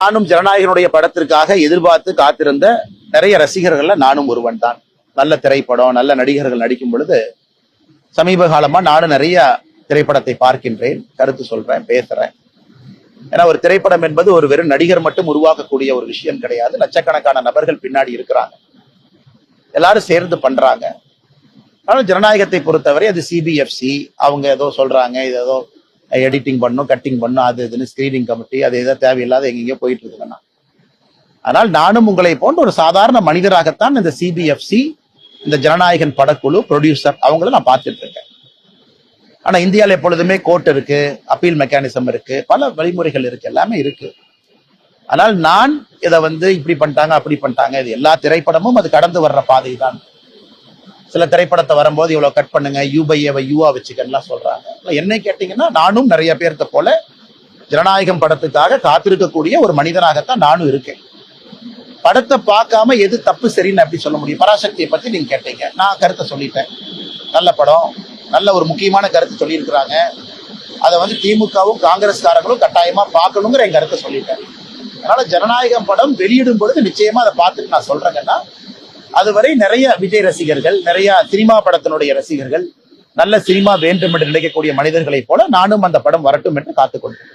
நானும் ஜனநாயகனுடைய படத்திற்காக எதிர்பார்த்து காத்திருந்த நிறைய ரசிகர்கள்ல நானும் ஒருவன் தான். நல்ல திரைப்படம், நல்ல நடிகர்கள் நடிக்கும் பொழுது சமீப காலமா நானும் நிறைய திரைப்படத்தை பார்க்கின்றேன், கருத்து சொல்றேன், பேசுறேன். ஏன்னா ஒரு திரைப்படம் என்பது ஒரு வெறும் நடிகர் மட்டும் உருவாக்கக்கூடிய ஒரு விஷயம் கிடையாது. லட்சக்கணக்கான நபர்கள் பின்னாடி இருக்கிறாங்க, எல்லாரும் சேர்ந்து பண்றாங்க. ஆனால் ஜனநாயகத்தை பொறுத்தவரை அது சிபிஎஃப்சி, அவங்க ஏதோ சொல்றாங்க, இது ஏதோ எடிட்டிங் பண்ணும், கட்டிங் பண்ணும், அது இதுன்னு ஸ்கிரீனிங் கமிட்டி, அது ஏதோ தேவையில்லாத எங்கெங்கயோ போயிட்டு இருக்குங்கண்ணா. ஆனால் நானும் உங்களை போன்ற ஒரு சாதாரண மனிதராகத்தான் இந்த சிபிஎஃப்சி, இந்த ஜனநாயகன் படக்குழு, ப்ரொடியூசர் அவங்கள நான் பார்த்துட்டு இருக்கேன். ஆனா இந்தியாவில் எப்பொழுதுமே கோர்ட் இருக்கு, அப்பீல் மெக்கானிசம் இருக்கு, பல வழிமுறைகள் இருக்கு, எல்லாமே இருக்கு. ஆனால் நான் இதை இப்படி பண்ணிட்டாங்க, அப்படி பண்ணிட்டாங்க, இது எல்லா திரைப்படமும் அது கடந்து வர்ற பாதை தான். சில திரைப்படத்தை வரும்போது இவ்வளவு கட் பண்ணுங்க, யூபைஏவை யூவா வச்சுக்கலாம் சொல்றாங்க. என்னை கேட்டீங்கன்னா நானும் நிறைய பேர்த்த போல ஜனநாயகம் படத்துக்காக காத்திருக்கக்கூடிய ஒரு மனிதனாகத்தான் நானும் இருக்கேன். படத்தை பார்க்காம எது தப்பு சரின்னு அப்படி சொல்ல முடியும்? பராசக்தியை பத்தி நீங்க கேட்டீங்க, நான் கருத்தை சொல்லிட்டேன். நல்ல படம், நல்ல ஒரு முக்கியமான கருத்து சொல்லியிருக்கிறாங்க. அதை திமுகவும் காங்கிரஸ்காரங்களும் கட்டாயமா பார்க்கணுங்கிற என் கருத்தை சொல்லிட்டேன். அதனால ஜனநாயகம் படம் வெளியிடும் பொழுது நிச்சயமா அதை பார்த்துட்டு நான் சொல்றேங்கன்னா, அதுவரை நிறைய விஜய் ரசிகர்கள், நிறைய சினிமா படத்தினுடைய ரசிகர்கள், நல்ல சினிமா வேண்டும் என்று நினைக்கக்கூடிய மனிதர்களை போல நானும் அந்த படம் வரட்டும் என்று காத்துக்கொண்டேன்.